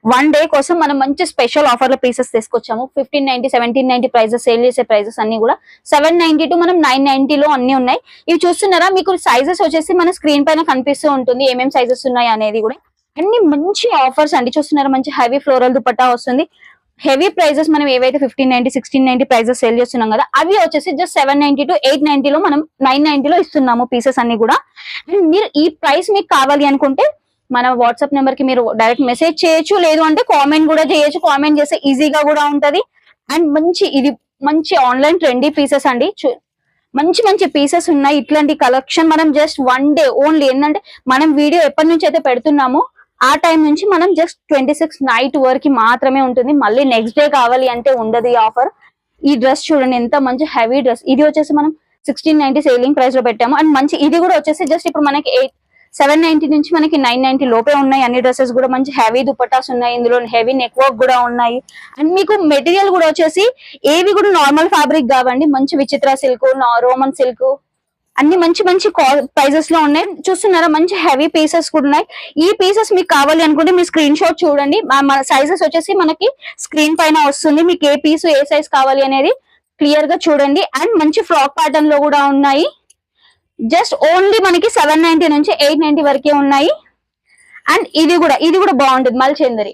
One day కోసం మనం మంచి స్పెషల్ ఆఫర్ లో పీసెస్ తీసుకొచ్చాము. 1590, 1790 ప్రైజెస్, సేల్ చేసే ప్రైజెస్ అన్ని కూడా 790 టు మనం 990 లో అన్ని ఉన్నాయి. ఇవి చూస్తున్నారా, మీకు సైజెస్ వచ్చేసి మన స్క్రీన్ పైన కనిపిస్తూ ఉంటుంది ఏమేమి సైజెస్ ఉన్నాయి అనేది కూడా. అన్ని మంచి ఆఫర్స్ అండి. చూస్తున్నారా, మంచి హెవీ ఫ్లోరల్ దుపట్టా వస్తుంది. హెవీ ప్రైజెస్ మనం ఏవైతే 1590, 1690 ప్రైజెస్ సేల్ చేస్తున్నాం కదా, అవి వచ్చేసి జస్ట్ 790 టు 890 లో మనం 990 లో ఇస్తున్నాము పీసెస్ అన్ని కూడా. అండ్ మీరు ఈ ప్రైస్ మీకు కావాలి అనుకుంటే మన వాట్సాప్ నెంబర్ కి మీరు డైరెక్ట్ మెసేజ్ చేయొచ్చు, లేదు అంటే కామెంట్ కూడా చేయొచ్చు. కామెంట్ చేస్తే ఈజీగా కూడా ఉంటది. అండ్ ఇది మంచి ఆన్లైన్ ట్రెండీ పీసెస్ అండి. మంచి మంచి పీసెస్ ఉన్నాయి. ఇట్లాంటి కలెక్షన్ మనం జస్ట్ వన్ డే ఓన్లీ, ఏంటంటే మనం వీడియో ఎప్పటి నుంచి అయితే పెడుతున్నామో ఆ టైం నుంచి మనం జస్ట్ 26 నైట్ వరకు మాత్రమే ఉంటుంది. మళ్ళీ నెక్స్ట్ డే కావాలి అంటే ఉండదు ఈ ఆఫర్. ఈ డ్రెస్ చూడండి, ఎంత మంచి హెవీ డ్రెస్. ఇది వచ్చేసి మనం 1690 సేలింగ్ ప్రైస్ లో పెట్టాము. అండ్ మంచి ఇది కూడా వచ్చేసి జస్ట్ ఇప్పుడు మనకి 790 నుంచి మనకి 990 లోపే ఉన్నాయి. అన్ని డ్రెస్సెస్ కూడా మంచి హెవీ దుపట్టాస్ ఉన్నాయి. ఇందులో హెవీ నెక్ వర్క్ కూడా ఉన్నాయి. అండ్ మీకు మెటీరియల్ కూడా వచ్చేసి ఏవి కూడా నార్మల్ ఫ్యాబ్రిక్ కావండి. మంచి విచిత్ర సిల్క్, రోమన్ సిల్క్, అన్ని మంచి మంచి ప్రైజెస్ లో ఉన్నాయి. చూస్తున్నారా, మంచి హెవీ పీసెస్ కూడా ఉన్నాయి. ఈ పీసెస్ మీకు కావాలి అనుకుంటే మీ స్క్రీన్ షాట్ చూడండి. సైజెస్ వచ్చేసి మనకి స్క్రీన్ పైన వస్తుంది. మీకు ఏ పీస్ ఏ సైజ్ కావాలి అనేది క్లియర్ గా చూడండి. అండ్ మంచి ఫ్రాక్ ప్యాటర్న్ లో కూడా ఉన్నాయి. జస్ట్ ఓన్లీ మనకి 790 నుంచి 890 వరకే ఉన్నాయి. అండ్ ఇది కూడా బాగుంటుంది, మల్చేందరి.